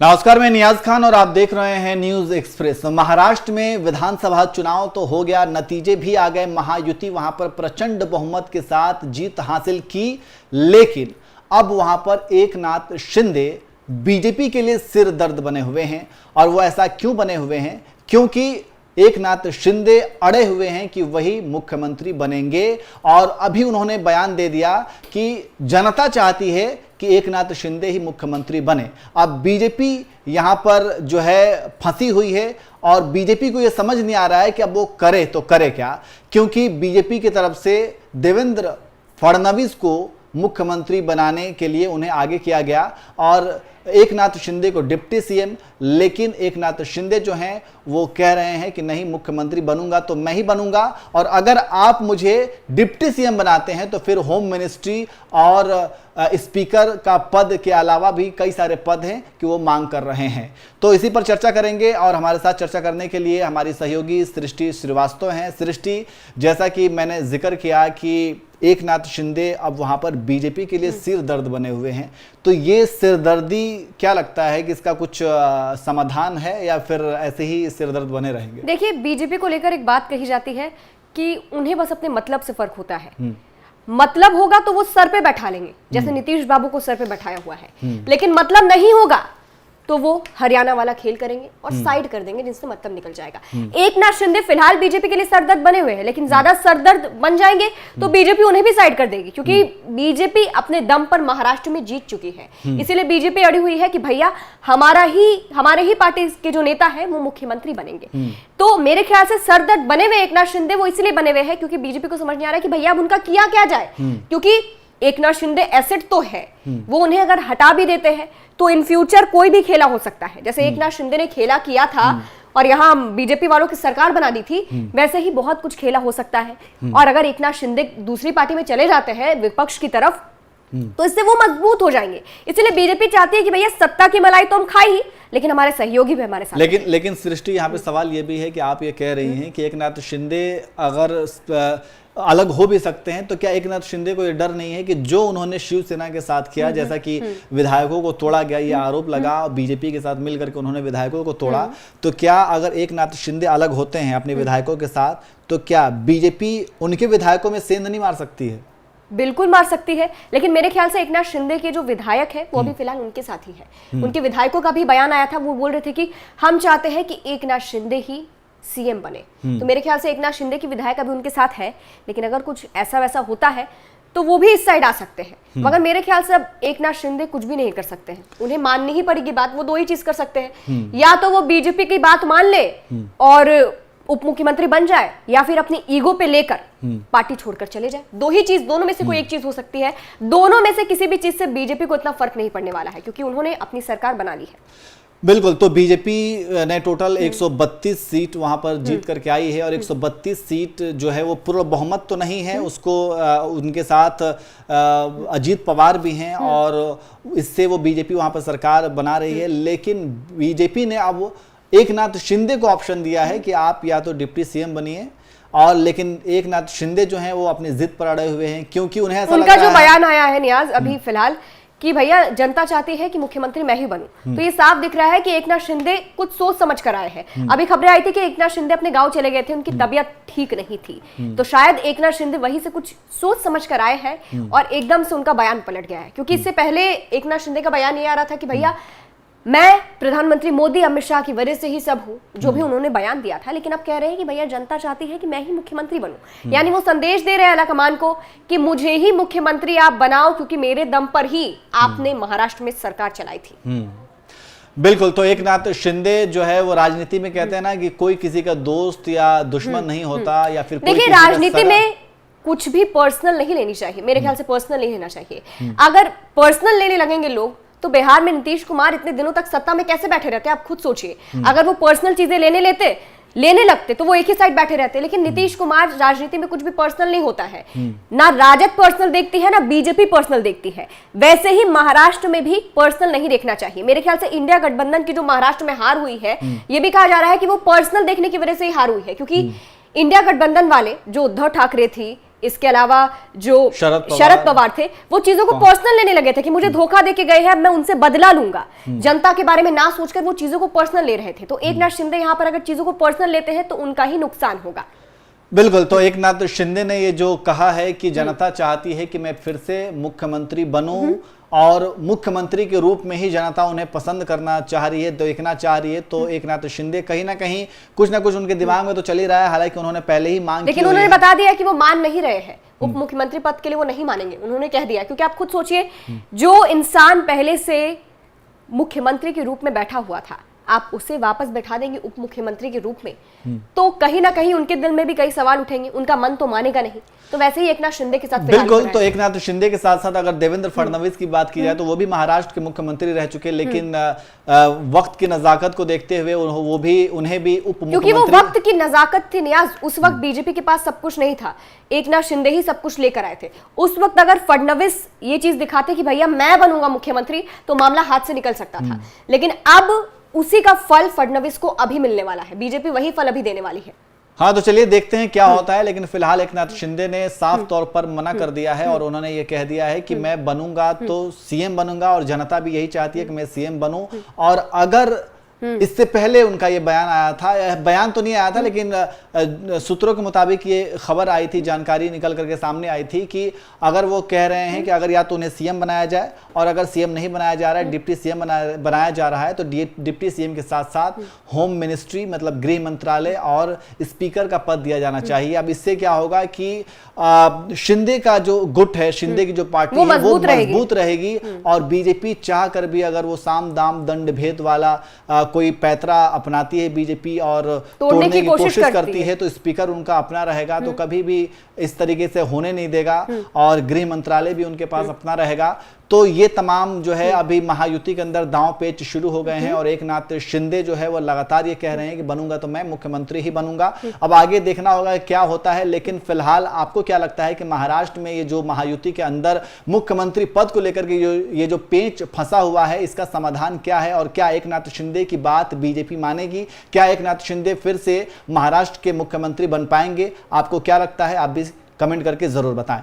नमस्कार, मैं नियाज खान और आप देख रहे हैं न्यूज एक्सप्रेस। महाराष्ट्र में विधानसभा चुनाव तो हो गया, नतीजे भी आ गए। महायुति वहां पर प्रचंड बहुमत के साथ जीत हासिल की, लेकिन अब वहां पर एकनाथ शिंदे बीजेपी के लिए सिर दर्द बने हुए हैं। और वो ऐसा क्यों बने हुए हैं? क्योंकि एकनाथ शिंदे अड़े हुए हैं कि वही मुख्यमंत्री बनेंगे। और अभी उन्होंने बयान दे दिया कि जनता चाहती है कि एकनाथ शिंदे ही मुख्यमंत्री बने। अब बीजेपी यहां पर जो है फंसी हुई है और बीजेपी को यह समझ नहीं आ रहा है कि अब वो करे तो करे क्या, क्योंकि बीजेपी की तरफ से देवेंद्र फडणवीस को मुख्यमंत्री बनाने के लिए उन्हें आगे किया गया और एकनाथ शिंदे को डिप्टी सीएम। लेकिन एकनाथ शिंदे जो हैं वो कह रहे हैं कि नहीं, मुख्यमंत्री बनूंगा तो मैं ही बनूंगा, और अगर आप मुझे डिप्टी सीएम बनाते हैं तो फिर होम मिनिस्ट्री और स्पीकर का पद के अलावा भी कई सारे पद हैं कि वो मांग कर रहे हैं। तो इसी पर चर्चा करेंगे और हमारे साथ चर्चा करने के लिए हमारी सहयोगी सृष्टि श्रीवास्तव हैं। सृष्टि, जैसा कि मैंने जिक्र किया कि एकनाथ शिंदे अब वहां पर बीजेपी के लिए सिर दर्द बने हुए हैं, तो ये सिरदर्दी क्या लगता है कि इसका कुछ समाधान है या फिर ऐसे ही सिरदर्द बने रहेंगे? देखिए, बीजेपी को लेकर एक बात कही जाती है कि उन्हें बस अपने मतलब से फर्क होता है। मतलब होगा तो वो सर पे बैठा लेंगे, जैसे नीतीश बाबू को सर पे बैठाया हुआ है। लेकिन मतलब नहीं होगा तो वो हरियाणा वाला खेल करेंगे और साइड कर देंगे, जिससे मतलब निकल जाएगा। एकनाथ शिंदे फिलहाल बीजेपी के लिए सरदर्द बने हुए हैं, लेकिन ज्यादा सरदर्द बन जाएंगे तो बीजेपी उन्हें भी साइड कर देगी, क्योंकि बीजेपी अपने दम पर महाराष्ट्र में जीत चुकी है। इसीलिए बीजेपी अड़ी हुई है कि भैया हमारे ही पार्टी के जो नेता है वो मुख्यमंत्री बनेंगे। तो मेरे ख्याल से सरदर्द बने हुए एकनाथ शिंदे वो इसलिए बने हुए हैं क्योंकि बीजेपी को समझ नहीं आ रहा है कि भैया अब उनका किया क्या जाए, क्योंकि एकनाथ शिंदे एसेट तो है, वो उन्हें अगर हटा भी देते हैं तो इन फ्यूचर कोई भी खेला हो सकता है। जैसे एकनाथ शिंदे ने खेला किया था और यहाँ बीजेपी वालों की सरकार बना दी थी, वैसे ही बहुत कुछ खेला हो सकता है। और अगर एकनाथ शिंदे दूसरी पार्टी में चले जाते हैं विपक्ष की तरफ, तो इससे वो मजबूत हो जाएंगे। इसलिए बीजेपी चाहती है कि भैया सत्ता की मलाई तो हम खाई ही, लेकिन हमारे सहयोगी भी हमारे साथ। लेकिन सृष्टि, यहाँ पे सवाल ये भी है कि आप ये कह रही हैं कि एकनाथ शिंदे अगर अलग हो भी सकते हैं, तो क्या एकनाथ शिंदे को ये डर नहीं है कि जो उन्होंने शिवसेना के साथ किया, जैसा कि विधायकों को तोड़ा गया, ये आरोप लगा, बीजेपी के साथ मिलकर के उन्होंने विधायकों को तोड़ा, तो क्या अगर एकनाथ शिंदे अलग होते हैं अपने विधायकों के साथ, तो क्या बीजेपी उनके विधायकों में सेंध नहीं मार सकती है? बिल्कुल मार सकती है, लेकिन मेरे ख्याल से एकनाथ शिंदे के जो विधायक है वो अभी फिलहाल उनके साथ ही है। उनके विधायकों का भी बयान आया था, वो बोल रहे थे कि हम चाहते हैं कि एकनाथ शिंदे ही सीएम बने। तो मेरे ख्याल से एकनाथ शिंदे की विधायक अभी उनके साथ है, लेकिन अगर कुछ ऐसा वैसा होता है तो वो भी इस साइड आ सकते हैं। मगर मेरे ख्याल से अब एकनाथ शिंदे कुछ भी नहीं कर सकते हैं, उन्हें माननी ही पड़ेगी बात। वो दो ही चीज कर सकते हैं, या तो वो बीजेपी की बात मान ले और उप मुख्यमंत्री बन जाए, या फिर अपनी ईगो पे लेकर पार्टी छोड़कर चले जाए। दो ही चीज, दोनों में से कोई एक चीज हो सकती है। दोनों में से किसी भी चीज से बीजेपी को इतना फर्क नहीं पड़ने वाला है, क्योंकि उन्होंने अपनी सरकार बना ली है। बिल्कुल। तो बीजेपी ने टोटल 132 सीट वहां पर जीत करके आई है और 132 सीट जो है वो पूर्ण बहुमत तो नहीं है, उसको उनके साथ अजीत पवार भी हैं और इससे वो बीजेपी वहां पर सरकार बना रही है। लेकिन बीजेपी ने अब एकनाथ शिंदे को ऑप्शन दिया है कि आप या तो डिप्टी सीएम बनिए, और लेकिन एकनाथ शिंदे जो हैं वो अपनी जिद पर अड़े हुए हैं, क्योंकि उन्हें ऐसा उनका जो बयान आया है नियाज अभी फिलहाल कि भैया जनता चाहती है कि मुख्यमंत्री मैं ही बनूं, तो ये साफ दिख रहा है कि एकनाथ शिंदे कुछ सोच समझ कर आए हैं। अभी खबरें आई थी कि एकनाथ शिंदे अपने गांव चले गए थे, उनकी तबीयत ठीक नहीं थी, तो शायद एकनाथ शिंदे वहीं से कुछ सोच समझ कर आए हैं और एकदम से उनका बयान पलट गया है। क्योंकि इससे पहले एकनाथ शिंदे का बयान ये आ रहा था कि भैया मैं प्रधानमंत्री मोदी अमित शाह की वजह से ही सब हूँ, जो भी उन्होंने बयान दिया था। लेकिन अब कह रहे हैं कि भैया जनता चाहती है कि मैं ही मुख्यमंत्री बनूं, यानी वो संदेश दे रहे हैं आलाकमान को कि मुझे ही मुख्यमंत्री आप बनाओ, क्योंकि मेरे दम पर ही आपने महाराष्ट्र में सरकार चलाई थी। बिल्कुल। तो एकनाथ शिंदे जो है वो राजनीति में कहते हैं ना कि कोई किसी का दोस्त या दुश्मन नहीं होता, या फिर देखिए राजनीति में कुछ भी पर्सनल नहीं लेनी चाहिए, मेरे ख्याल से पर्सनल नहीं लेना चाहिए। अगर पर्सनल लेने लगेंगे लोग तो बिहार में नीतीश कुमार इतने दिनों तक सत्ता में कैसे बैठे रहते हैं, आप खुद सोचिए। अगर वो पर्सनल चीजें लेने लगते तो वो एक ही साइड बैठे रहते। लेकिन नीतीश कुमार राजनीति में कुछ भी पर्सनल नहीं होता है, ना राजद पर्सनल देखती है ना बीजेपी पर्सनल देखती है। वैसे ही महाराष्ट्र में भी पर्सनल नहीं देखना चाहिए। मेरे ख्याल से इंडिया गठबंधन की जो महाराष्ट्र में हार हुई है, ये भी कहा जा रहा है कि वो पर्सनल देखने की वजह से ही हार हुई है, क्योंकि इंडिया गठबंधन वाले जो उद्धव ठाकरे थी इसके अलावा जो शरद पवार थे, वो चीजों को पर्सनल लेने लगे थे कि मुझे धोखा देके गए हैं, मैं उनसे बदला लूंगा। जनता के बारे में ना सोचकर वो चीजों को पर्सनल ले रहे थे। तो एकनाथ शिंदे यहां पर अगर चीजों को पर्सनल लेते हैं तो उनका ही नुकसान होगा। बिल्कुल। तो एकनाथ शिंदे ने ये जो कहा है कि जनता चाहती है कि मैं फिर से मुख्यमंत्री बनूं और मुख्यमंत्री के रूप में ही जनता उन्हें पसंद करना चाह रही है, देखना चाह रही है, तो एकनाथ शिंदे कहीं ना कहीं कुछ ना कुछ उनके दिमाग में तो चल ही रहा है। हालांकि उन्होंने पहले ही मांग की, लेकिन उन्होंने बता दिया कि वो मान नहीं रहे हैं, उप मुख्यमंत्री पद के लिए वो नहीं मानेंगे, उन्होंने कह दिया। क्योंकि आप खुद सोचिए, जो इंसान पहले से मुख्यमंत्री के रूप में बैठा हुआ था, आप उसे वापस बैठा देंगे उप मुख्यमंत्री के रूप में, तो कहीं ना कहीं उनके दिल में भी कई सवाल उठेंगे, उनका मन तो मानेगा नहीं। तो वैसे ही एकनाथ शिंदे के साथ बिल्कुल। तो एकनाथ शिंदे के साथ साथ अगर देवेंद्र फडणवीस की बात की जाए तो वो भी महाराष्ट्र के मुख्यमंत्री रह चुके, लेकिन वक्त की नजाकत को देखते हुए उन्हें भी उप मुख्यमंत्री, क्योंकि वो वक्त की नजाकत थी नियाज, उस वक्त बीजेपी के पास सब कुछ नहीं था, एकनाथ शिंदे ही सब कुछ लेकर आए थे। उस वक्त अगर फडणवीस ये चीज दिखाते कि भैया मैं बनूंगा मुख्यमंत्री, तो मामला हाथ से निकल सकता था। लेकिन अब उसी का फल फडणवीस को अभी मिलने वाला है, बीजेपी वही फल अभी देने वाली है। हाँ, तो चलिए देखते हैं क्या होता है। लेकिन फिलहाल एकनाथ शिंदे ने साफ तौर पर मना कर दिया है और उन्होंने ये कह दिया है कि मैं बनूंगा तो सीएम बनूंगा और जनता भी यही चाहती है कि मैं सीएम बनूं। और अगर इससे पहले उनका ये बयान आया था, बयान तो नहीं आया था लेकिन सूत्रों के मुताबिक ये खबर आई थी, जानकारी निकल करके सामने आई थी कि अगर वो कह रहे हैं कि अगर या तो उन्हें सीएम बनाया जाए, और अगर सीएम नहीं बनाया जा रहा है, डिप्टी सीएम बनाया जा रहा है, तो डिप्टी सीएम के साथ साथ होम मिनिस्ट्री मतलब गृह मंत्रालय और स्पीकर का पद दिया जाना चाहिए। अब इससे क्या होगा कि शिंदे का जो गुट है, शिंदे की जो पार्टी है वो मजबूत रहेगी और बीजेपी चाह कर भी अगर वो साम दाम दंड भेद वाला कोई पैतरा अपनाती है बीजेपी और तोड़ने की कोशिश करती है, तो स्पीकर उनका अपना रहेगा, तो कभी भी इस तरीके से होने नहीं देगा और गृह मंत्रालय भी उनके पास अपना रहेगा। तो ये तमाम जो है अभी महायुति के अंदर दांव पेच शुरू हो गए हैं और एकनाथ शिंदे जो है वो लगातार ये कह रहे हैं कि बनूंगा तो मैं मुख्यमंत्री ही बनूंगा। अब आगे देखना होगा क्या होता है। लेकिन फिलहाल आपको क्या लगता है कि महाराष्ट्र में ये जो महायुति के अंदर मुख्यमंत्री पद को लेकर के ये जो पेच फंसा हुआ है, इसका समाधान क्या है और क्या एकनाथ शिंदे की बात बीजेपी मानेगी? क्या एकनाथ शिंदे फिर से महाराष्ट्र के मुख्यमंत्री बन पाएंगे? आपको क्या लगता है? आप भी कमेंट करके जरूर बताएं।